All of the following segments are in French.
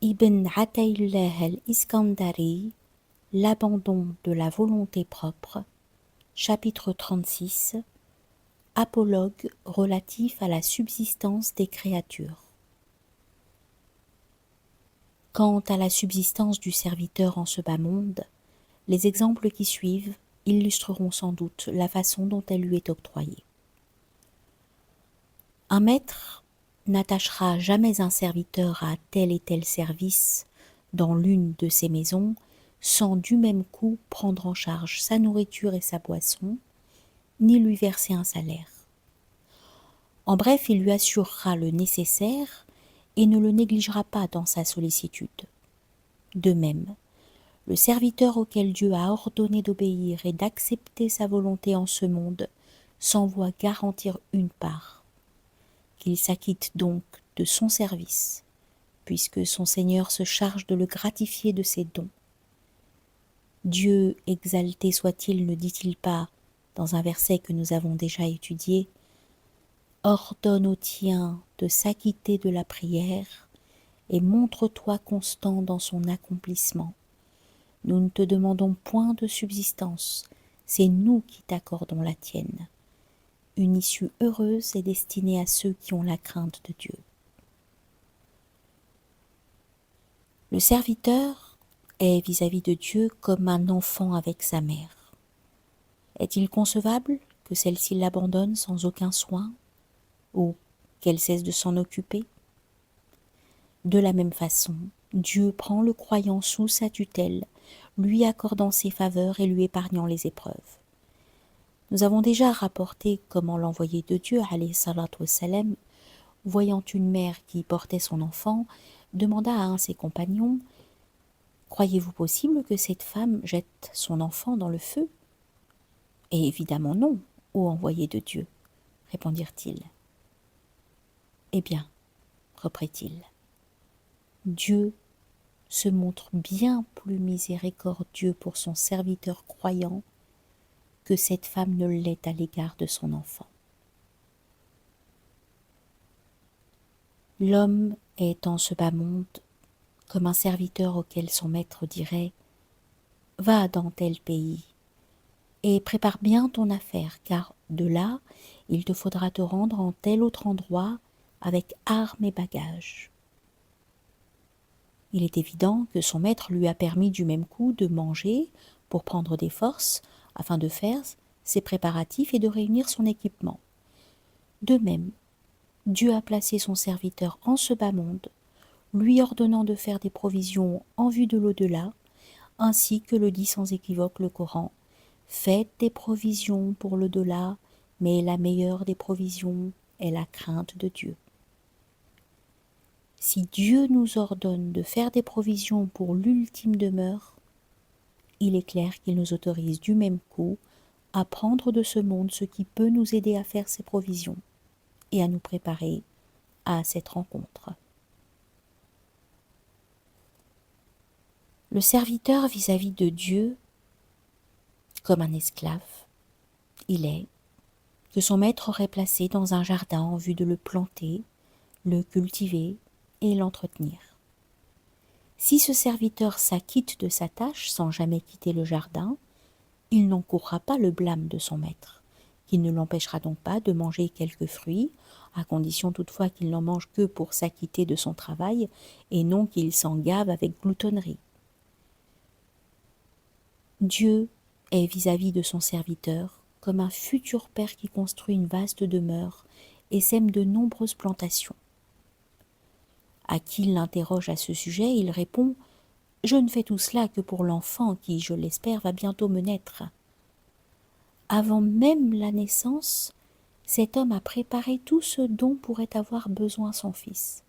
Ibn Ataillah al-Iskandari, L'abandon de la volonté propre, chapitre 36, apologue relatif à la subsistance des créatures. Quant à la subsistance du serviteur en ce bas monde, les exemples qui suivent illustreront sans doute la façon dont elle lui est octroyée. Un maître n'attachera jamais un serviteur à tel et tel service dans l'une de ses maisons sans du même coup prendre en charge sa nourriture et sa boisson, ni lui verser un salaire. En bref, il lui assurera le nécessaire et ne le négligera pas dans sa sollicitude. De même, le serviteur auquel Dieu a ordonné d'obéir et d'accepter sa volonté en ce monde s'en voit garantir une part, qu'il s'acquitte donc de son service, puisque son Seigneur se charge de le gratifier de ses dons. Dieu, exalté soit-il, ne dit-il pas, dans un verset que nous avons déjà étudié, « Ordonne au tien de s'acquitter de la prière et montre-toi constant dans son accomplissement. Nous ne te demandons point de subsistance, c'est nous qui t'accordons la tienne. Une issue heureuse est destinée à ceux qui ont la crainte de Dieu. » Le serviteur est vis-à-vis de Dieu comme un enfant avec sa mère. Est-il concevable que celle-ci l'abandonne sans aucun soin ou qu'elle cesse de s'en occuper? De la même façon, Dieu prend le croyant sous sa tutelle, lui accordant ses faveurs et lui épargnant les épreuves. Nous avons déjà rapporté comment l'envoyé de Dieu, alayhi salatu wassalam, voyant une mère qui portait son enfant, demanda à un de ses compagnons « Croyez-vous possible que cette femme jette son enfant dans le feu ?» « Et évidemment non, ô envoyé de Dieu, répondirent-ils. « Eh bien, reprit-il, Dieu se montre bien plus miséricordieux pour son serviteur croyant que cette femme ne l'est à l'égard de son enfant. » L'homme est en ce bas monde comme un serviteur auquel son maître dirait « Va dans tel pays et prépare bien ton affaire, car de là, il te faudra te rendre en tel autre endroit avec armes et bagages. » Il est évident que son maître lui a permis du même coup de manger pour prendre des forces afin de faire ses préparatifs et de réunir son équipement. De même, Dieu a placé son serviteur en ce bas monde, lui ordonnant de faire des provisions en vue de l'au-delà, ainsi que le dit sans équivoque le Coran. Faites des provisions pour l'au-delà, mais la meilleure des provisions est la crainte de Dieu. Si Dieu nous ordonne de faire des provisions pour l'ultime demeure, il est clair qu'il nous autorise du même coup à prendre de ce monde ce qui peut nous aider à faire ces provisions et à nous préparer à cette rencontre. Le serviteur vis-à-vis de Dieu, comme un esclave, il est, que son maître aurait placé dans un jardin en vue de le planter, le cultiver et l'entretenir. Si ce serviteur s'acquitte de sa tâche sans jamais quitter le jardin, il n'encourra pas le blâme de son maître, qui ne l'empêchera donc pas de manger quelques fruits, à condition toutefois qu'il n'en mange que pour s'acquitter de son travail et non qu'il s'en gave avec gloutonnerie. Dieu est vis-à-vis de son serviteur comme un futur père qui construit une vaste demeure et sème de nombreuses plantations. À qui il l'interroge à ce sujet, il répond « Je ne fais tout cela que pour l'enfant qui, je l'espère, va bientôt me naître. » Avant même la naissance, cet homme a préparé tout ce dont pourrait avoir besoin son fils.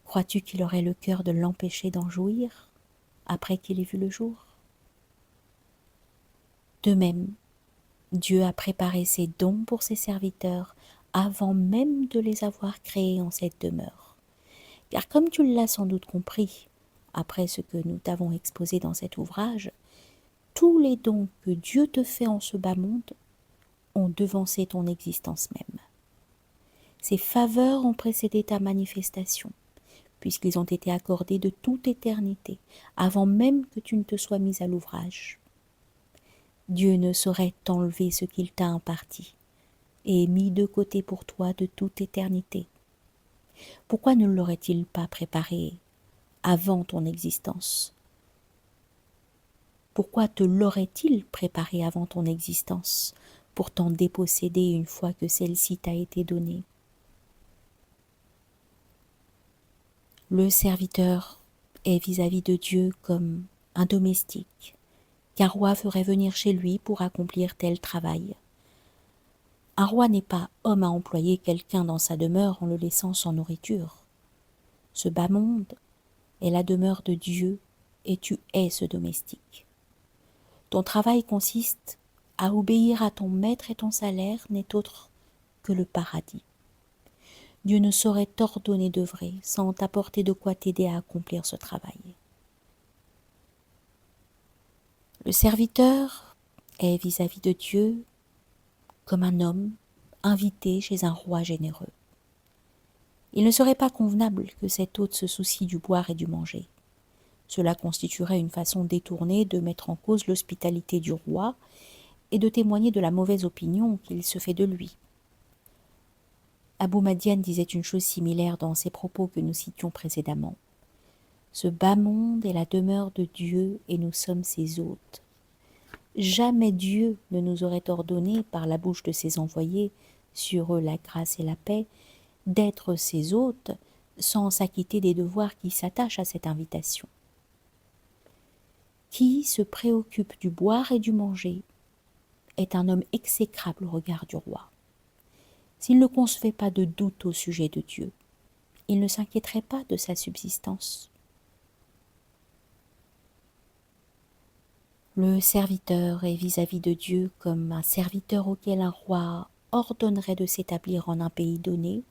Crois-tu qu'il aurait le cœur de l'empêcher d'en jouir après qu'il ait vu le jour ? De même, Dieu a préparé ses dons pour ses serviteurs avant même de les avoir créés en cette demeure. Car comme tu l'as sans doute compris, après ce que nous t'avons exposé dans cet ouvrage, tous les dons que Dieu te fait en ce bas monde ont devancé ton existence même. Ces faveurs ont précédé ta manifestation, puisqu'ils ont été accordés de toute éternité, avant même que tu ne te sois mis à l'ouvrage. Dieu ne saurait t'enlever ce qu'il t'a imparti, et mis de côté pour toi de toute éternité. Pourquoi ne l'aurait-il pas préparé avant ton existence? Pourquoi te l'aurait-il préparé avant ton existence, pour t'en déposséder une fois que celle-ci t'a été donnée? Le serviteur est vis-à-vis de Dieu comme un domestique qu'un roi ferait venir chez lui pour accomplir tel travail. Un roi n'est pas homme à employer quelqu'un dans sa demeure en le laissant sans nourriture. Ce bas monde est la demeure de Dieu et tu es ce domestique. Ton travail consiste à obéir à ton maître et ton salaire n'est autre que le paradis. Dieu ne saurait t'ordonner d'œuvrer sans t'apporter de quoi t'aider à accomplir ce travail. Le serviteur est vis-à-vis de Dieu comme un homme invité chez un roi généreux. Il ne serait pas convenable que cet hôte se soucie du boire et du manger. Cela constituerait une façon détournée de mettre en cause l'hospitalité du roi et de témoigner de la mauvaise opinion qu'il se fait de lui. Abou Madian disait une chose similaire dans ses propos que nous citions précédemment. Ce bas monde est la demeure de Dieu et nous sommes ses hôtes. Jamais Dieu ne nous aurait ordonné, par la bouche de ses envoyés, sur eux la grâce et la paix, d'être ses hôtes sans s'acquitter des devoirs qui s'attachent à cette invitation. Qui se préoccupe du boire et du manger est un homme exécrable au regard du roi. S'il ne concevait pas de doute au sujet de Dieu, il ne s'inquiéterait pas de sa subsistance. Le serviteur est vis-à-vis de Dieu comme un serviteur auquel un roi ordonnerait de s'établir en un pays donné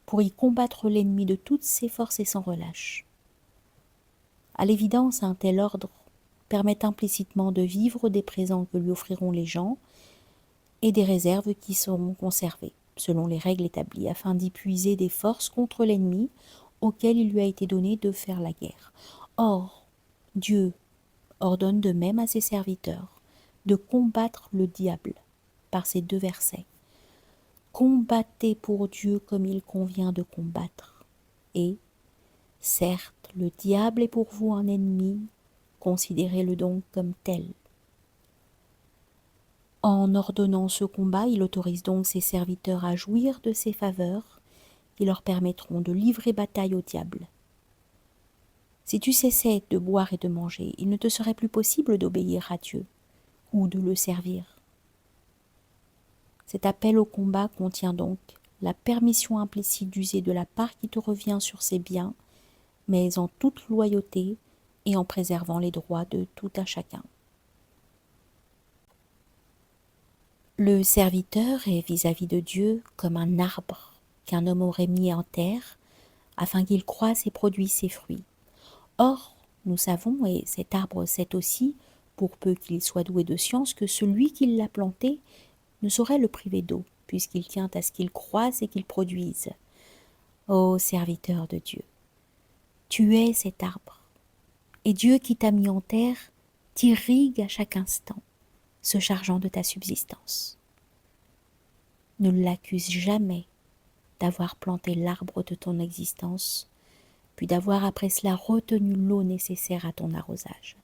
pour y combattre l'ennemi de toutes ses forces et sans relâche. À l'évidence, un tel ordre permet implicitement de vivre des présents que lui offriront les gens et des réserves qui seront conservées, selon les règles établies, afin d'y puiser des forces contre l'ennemi auquel il lui a été donné de faire la guerre. Or, Dieu ordonne de même à ses serviteurs de combattre le diable par ces 2 versets. Combattez pour Dieu comme il convient de combattre. Et, certes, le diable est pour vous un ennemi, considérez-le donc comme tel. En ordonnant ce combat, il autorise donc ses serviteurs à jouir de ses faveurs qui leur permettront de livrer bataille au diable. Si tu cessais de boire et de manger, il ne te serait plus possible d'obéir à Dieu ou de le servir. Cet appel au combat contient donc la permission implicite d'user de la part qui te revient sur ses biens, mais en toute loyauté et en préservant les droits de tout un chacun. Le serviteur est vis-à-vis de Dieu comme un arbre qu'un homme aurait mis en terre afin qu'il croisse et produise ses fruits. Or, nous savons, et cet arbre sait aussi, pour peu qu'il soit doué de science, que celui qui l'a planté ne saurait le priver d'eau, puisqu'il tient à ce qu'il croisse et qu'il produise. Ô serviteur de Dieu, tu es cet arbre, et Dieu qui t'a mis en terre t'irrigue à chaque instant, se chargeant de ta subsistance. Ne l'accuse jamais d'avoir planté l'arbre de ton existence, puis d'avoir après cela retenu l'eau nécessaire à ton arrosage,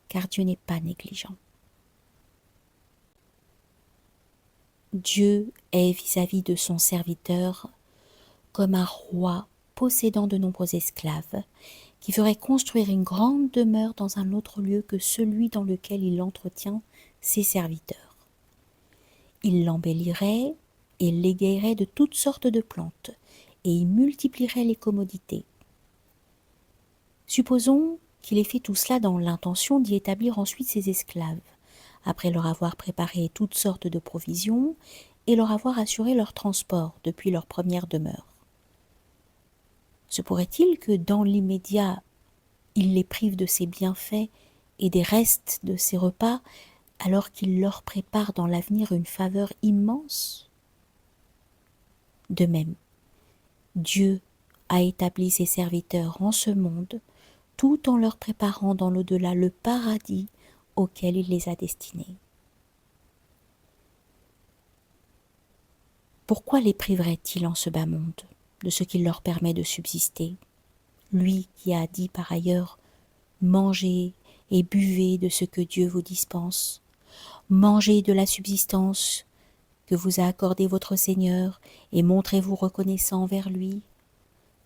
car Dieu n'est pas négligent. Dieu est vis-à-vis de son serviteur comme un roi possédant de nombreux esclaves, qui ferait construire une grande demeure dans un autre lieu que celui dans lequel il entretient ses serviteurs. Il l'embellirait et l'égayerait de toutes sortes de plantes, et y multiplierait les commodités. Supposons qu'il ait fait tout cela dans l'intention d'y établir ensuite ses esclaves, après leur avoir préparé toutes sortes de provisions et leur avoir assuré leur transport depuis leur première demeure. Se pourrait-il que dans l'immédiat, il les prive de ses bienfaits et des restes de ses repas, alors qu'il leur prépare dans l'avenir une faveur immense? De même, Dieu a établi ses serviteurs en ce monde, tout en leur préparant dans l'au-delà le paradis auquel il les a destinés. Pourquoi les priverait-il en ce bas monde de ce qui leur permet de subsister, lui qui a dit par ailleurs « Mangez et buvez de ce que Dieu vous dispense, mangez de la subsistance que vous a accordé votre Seigneur et montrez-vous reconnaissant envers lui.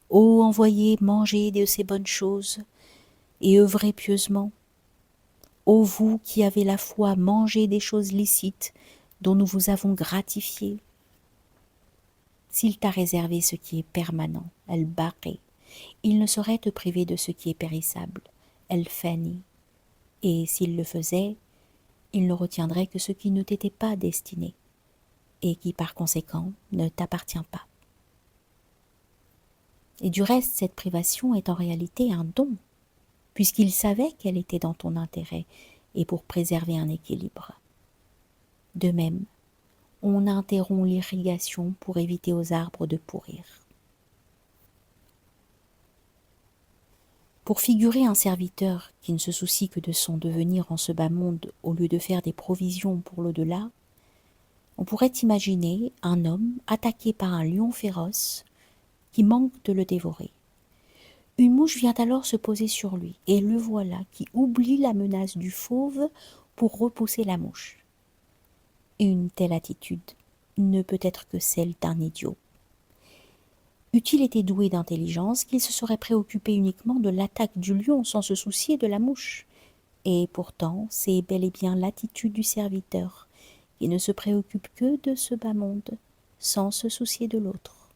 Ô envoyez, mangez de ces bonnes choses et œuvrez pieusement. Ô vous qui avez la foi, mangez des choses licites dont nous vous avons gratifié. S'il t'a réservé ce qui est permanent, el-baqi, il ne saurait te priver de ce qui est périssable, el-fani. Et s'il le faisait, il ne retiendrait que ce qui ne t'était pas destiné, et qui par conséquent ne t'appartient pas. Et du reste, cette privation est en réalité un don, puisqu'il savait qu'elle était dans ton intérêt et pour préserver un équilibre. De même, on interrompt l'irrigation pour éviter aux arbres de pourrir. Pour figurer un serviteur qui ne se soucie que de son devenir en ce bas monde au lieu de faire des provisions pour l'au-delà, on pourrait imaginer un homme attaqué par un lion féroce qui manque de le dévorer. Une mouche vient alors se poser sur lui, et le voilà qui oublie la menace du fauve pour repousser la mouche. Une telle attitude ne peut être que celle d'un idiot. Eût-il été doué d'intelligence, qu'il se serait préoccupé uniquement de l'attaque du lion sans se soucier de la mouche. Et pourtant, c'est bel et bien l'attitude du serviteur, qui ne se préoccupe que de ce bas monde, sans se soucier de l'autre.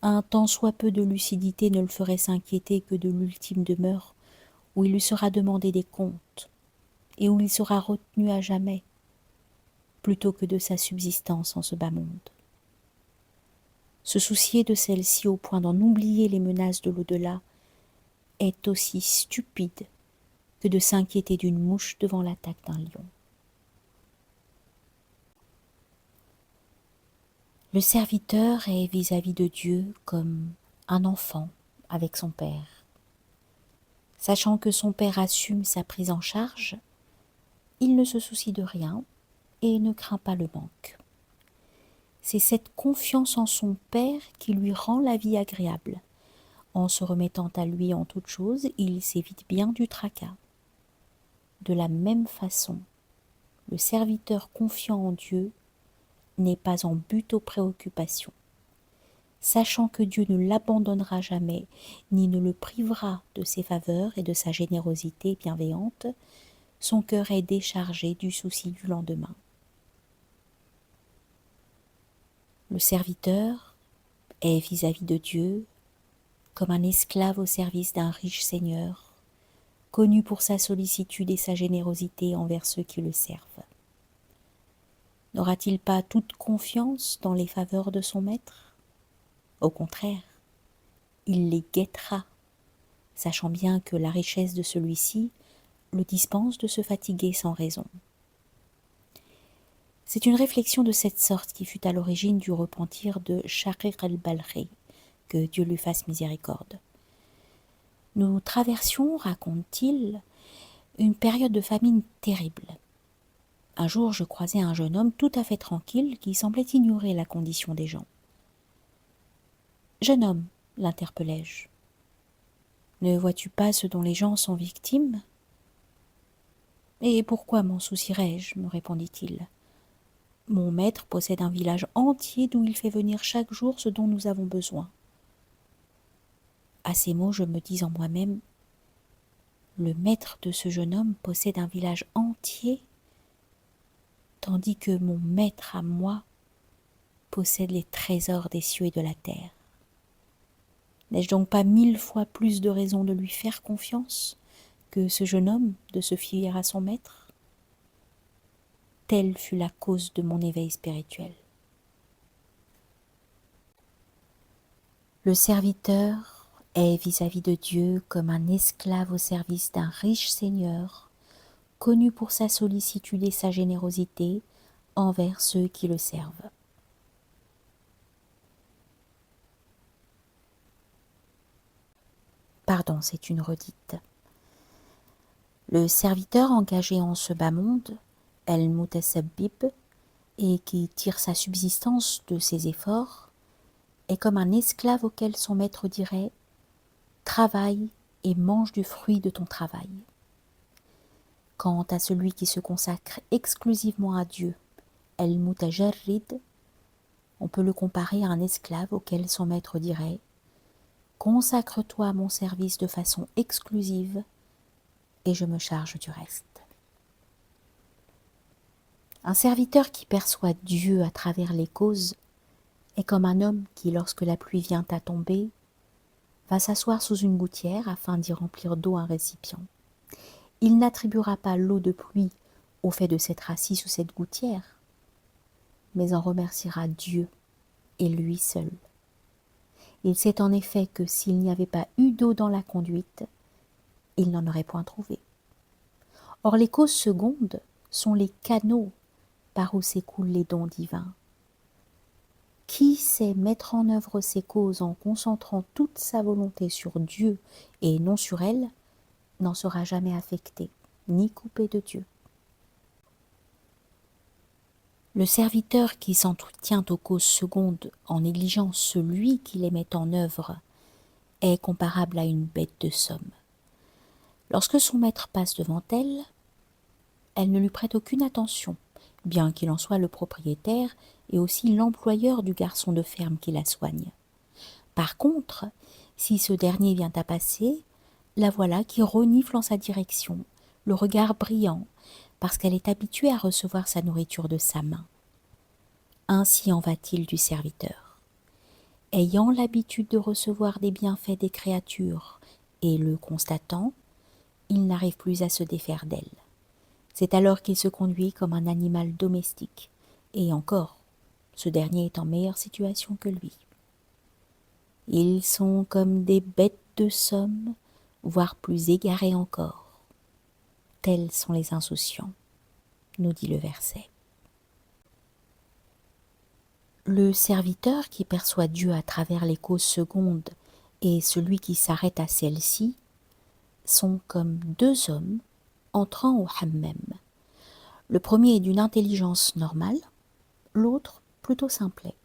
Un tant soit peu de lucidité ne le ferait s'inquiéter que de l'ultime demeure, où il lui sera demandé des comptes, et où il sera retenu à jamais, plutôt que de sa subsistance en ce bas monde. Se soucier de celle-ci au point d'en oublier les menaces de l'au-delà est aussi stupide que de s'inquiéter d'une mouche devant l'attaque d'un lion. Le serviteur est vis-à-vis de Dieu comme un enfant avec son père. Sachant que son père assume sa prise en charge, il ne se soucie de rien et ne craint pas le manque. C'est cette confiance en son père qui lui rend la vie agréable. En se remettant à lui en toute chose, il s'évite bien du tracas. De la même façon, le serviteur confiant en Dieu n'est pas en butte aux préoccupations. Sachant que Dieu ne l'abandonnera jamais, ni ne le privera de ses faveurs et de sa générosité bienveillante, son cœur est déchargé du souci du lendemain. Le serviteur est vis-à-vis de Dieu comme un esclave au service d'un riche seigneur, connu pour sa sollicitude et sa générosité envers ceux qui le servent. N'aura-t-il pas toute confiance dans les faveurs de son maître ? Au contraire, il les guettera, sachant bien que la richesse de celui-ci le dispense de se fatiguer sans raison. C'est une réflexion de cette sorte qui fut à l'origine du repentir de Shaqir el-Balkhi, que Dieu lui fasse miséricorde. Nous traversions, raconte-t-il, une période de famine terrible. Un jour, je croisai un jeune homme tout à fait tranquille qui semblait ignorer la condition des gens. « Jeune homme, l'interpellai-je, ne vois-tu pas ce dont les gens sont victimes ? » « Et pourquoi m'en soucierais-je ? Me répondit-il. Mon maître possède un village entier d'où il fait venir chaque jour ce dont nous avons besoin. À ces mots, je me dis en moi-même, le maître de ce jeune homme possède un village entier, tandis que mon maître à moi possède les trésors des cieux et de la terre. N'ai-je donc pas 1000 fois plus de raisons de lui faire confiance que ce jeune homme de se fier à son maître ? Telle fut la cause de mon éveil spirituel. Le serviteur est vis-à-vis de Dieu comme un esclave au service d'un riche seigneur, connu pour sa sollicitude et sa générosité envers ceux qui le servent. Pardon, c'est une redite. Le serviteur engagé en ce bas monde, El Mutasabbib, et qui tire sa subsistance de ses efforts, est comme un esclave auquel son maître dirait « Travaille et mange du fruit de ton travail ». Quant à celui qui se consacre exclusivement à Dieu, El Mutajarrid, on peut le comparer à un esclave auquel son maître dirait « Consacre-toi à mon service de façon exclusive et je me charge du reste ». Un serviteur qui perçoit Dieu à travers les causes est comme un homme qui, lorsque la pluie vient à tomber, va s'asseoir sous une gouttière afin d'y remplir d'eau un récipient. Il n'attribuera pas l'eau de pluie au fait de s'être assis sous cette gouttière, mais en remerciera Dieu et lui seul. Il sait en effet que s'il n'y avait pas eu d'eau dans la conduite, il n'en aurait point trouvé. Or les causes secondes sont les canaux par où s'écoulent les dons divins. Qui sait mettre en œuvre ces causes en concentrant toute sa volonté sur Dieu et non sur elle, n'en sera jamais affecté, ni coupé de Dieu. Le serviteur qui s'en tient aux causes secondes en négligeant celui qui les met en œuvre est comparable à une bête de somme. Lorsque son maître passe devant elle, elle ne lui prête aucune attention, bien qu'il en soit le propriétaire et aussi l'employeur du garçon de ferme qui la soigne. Par contre, si ce dernier vient à passer, la voilà qui renifle en sa direction, le regard brillant, parce qu'elle est habituée à recevoir sa nourriture de sa main. Ainsi en va-t-il du serviteur. Ayant l'habitude de recevoir des bienfaits des créatures et le constatant, il n'arrive plus à se défaire d'elle. C'est alors qu'il se conduit comme un animal domestique, et encore, ce dernier est en meilleure situation que lui. Ils sont comme des bêtes de somme, voire plus égarés encore. Tels sont les insouciants, nous dit le verset. Le serviteur qui perçoit Dieu à travers les causes secondes et celui qui s'arrête à celles-ci sont comme deux hommes entrant au hammam. Le premier est d'une intelligence normale, l'autre plutôt simplet.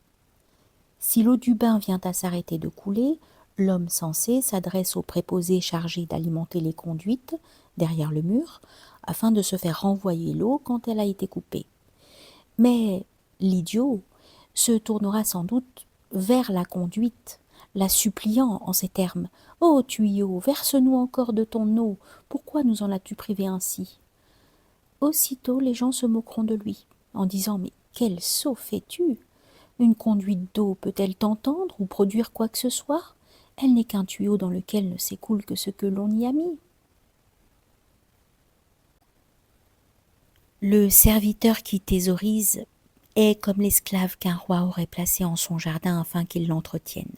Si l'eau du bain vient à s'arrêter de couler, l'homme sensé s'adresse au préposé chargé d'alimenter les conduites derrière le mur, afin de se faire renvoyer l'eau quand elle a été coupée. Mais l'idiot se tournera sans doute vers la conduite, la suppliant en ces termes : « Ô tuyau, verse-nous encore de ton eau, pourquoi nous en as-tu privé ainsi ?» Aussitôt les gens se moqueront de lui, en disant : « Mais quel sot fais-tu ? Une conduite d'eau peut-elle t'entendre ou produire quoi que ce soit ? Elle n'est qu'un tuyau dans lequel ne s'écoule que ce que l'on y a mis. » Le serviteur qui thésaurise est comme l'esclave qu'un roi aurait placé en son jardin afin qu'il l'entretienne.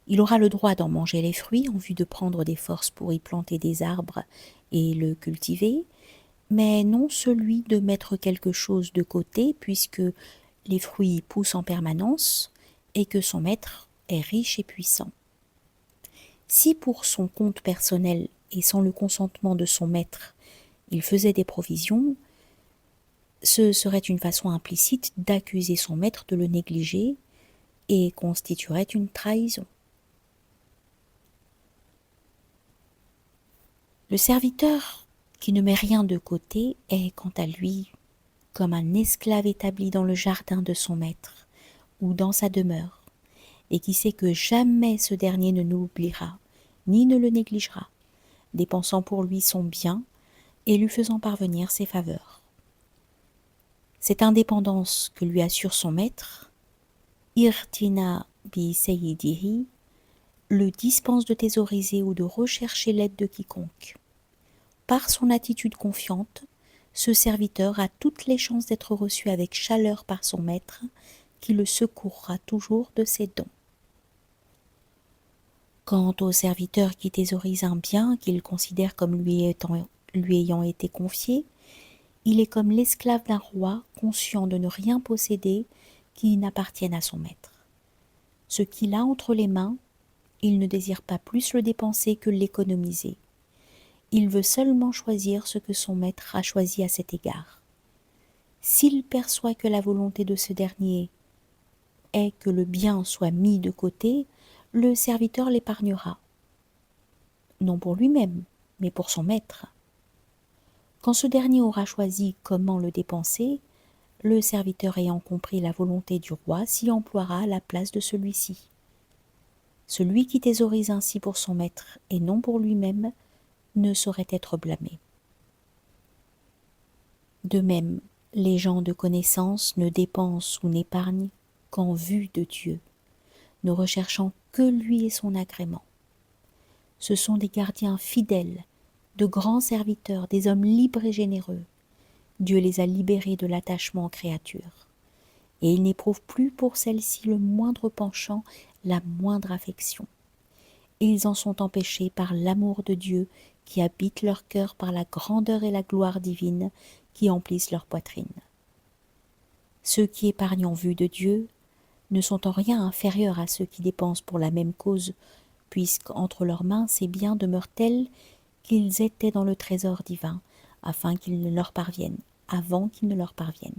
Il aura le droit d'en manger les fruits en vue de prendre des forces pour y planter des arbres et le cultiver, mais non celui de mettre quelque chose de côté puisque les fruits poussent en permanence et que son maître est riche et puissant. Si pour son compte personnel et sans le consentement de son maître, il faisait des provisions, ce serait une façon implicite d'accuser son maître de le négliger et constituerait une trahison. Le serviteur qui ne met rien de côté est, quant à lui, comme un esclave établi dans le jardin de son maître ou dans sa demeure, et qui sait que jamais ce dernier ne l'oubliera, ni ne le négligera, dépensant pour lui son bien et lui faisant parvenir ses faveurs. Cette indépendance que lui assure son maître, irtina bi sayyidihi, le dispense de thésauriser ou de rechercher l'aide de quiconque. Par son attitude confiante, ce serviteur a toutes les chances d'être reçu avec chaleur par son maître, qui le secourra toujours de ses dons. Quant au serviteur qui thésaurise un bien qu'il considère comme lui ayant été confié, il est comme l'esclave d'un roi conscient de ne rien posséder qui n'appartienne à son maître. Ce qu'il a entre les mains, Il ne désire pas plus le dépenser que l'économiser. Il veut seulement choisir ce que son maître a choisi à cet égard. S'il perçoit que la volonté de ce dernier est que le bien soit mis de côté, le serviteur l'épargnera, non pour lui-même, mais pour son maître. Quand ce dernier aura choisi comment le dépenser, le serviteur ayant compris la volonté du roi s'y emploiera à la place de celui-ci. Celui qui thésaurise ainsi pour son maître et non pour lui-même ne saurait être blâmé. De même, les gens de connaissance ne dépensent ou n'épargnent qu'en vue de Dieu, ne recherchant que lui et son agrément. Ce sont des gardiens fidèles, de grands serviteurs, des hommes libres et généreux. Dieu les a libérés de l'attachement aux créatures. Et ils n'éprouvent plus pour celles-ci le moindre penchant, la moindre affection. Ils en sont empêchés par l'amour de Dieu qui habite leur cœur, par la grandeur et la gloire divine qui emplissent leur poitrine. Ceux qui épargnent en vue de Dieu ne sont en rien inférieurs à ceux qui dépensent pour la même cause, puisqu'entre leurs mains ces biens demeurent tels qu'ils étaient dans le trésor divin, afin qu'ils ne leur parviennent, avant qu'ils ne leur parviennent.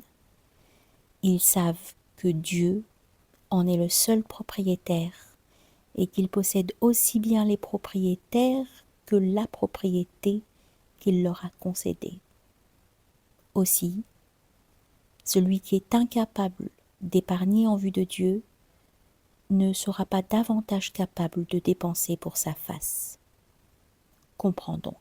Ils savent que Dieu en est le seul propriétaire, et qu'il possède aussi bien les propriétaires que la propriété qu'il leur a concédée. Aussi, celui qui est incapable d'épargner en vue de Dieu ne sera pas davantage capable de dépenser pour sa face. Comprends donc.